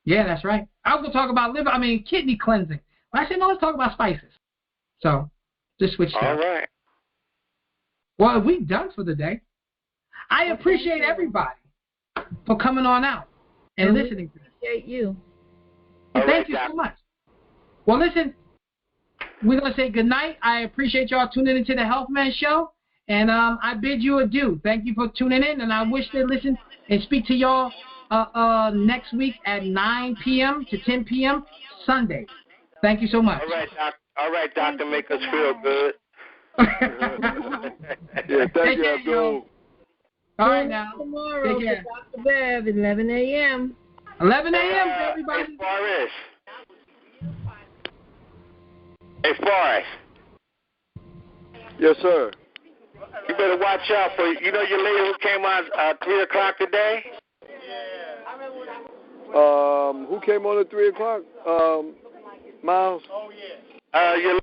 [SPEAKER 1] Yeah, that's right. I was going to talk about kidney cleansing. But I said, no, let's talk about spices. So just switched up.
[SPEAKER 3] All right.
[SPEAKER 1] Well, we're done for the day. I appreciate everybody for coming on out and listening to this.
[SPEAKER 4] Appreciate you.
[SPEAKER 1] Thank you so much. Well, listen, we're going to say good night. I appreciate y'all tuning into the Health Man Show, and I bid you adieu. Thank you for tuning in, and I wish to listen and speak to y'all next week at 9 p.m. to 10 p.m. Sunday. Thank you so much.
[SPEAKER 3] All right, Doctor, make us feel good.
[SPEAKER 5] Yeah, thank you, Abdul.
[SPEAKER 1] All right, now.
[SPEAKER 4] Tomorrow
[SPEAKER 1] Take care.
[SPEAKER 4] for Dr. Bev, 11 a.m.
[SPEAKER 1] 11 a.m. to everybody.
[SPEAKER 3] Hey, Forrest.
[SPEAKER 5] Yes, sir.
[SPEAKER 3] You better watch out for your lady who came on 3 o'clock today?
[SPEAKER 5] Who came on at 3 o'clock? Miles?
[SPEAKER 3] Your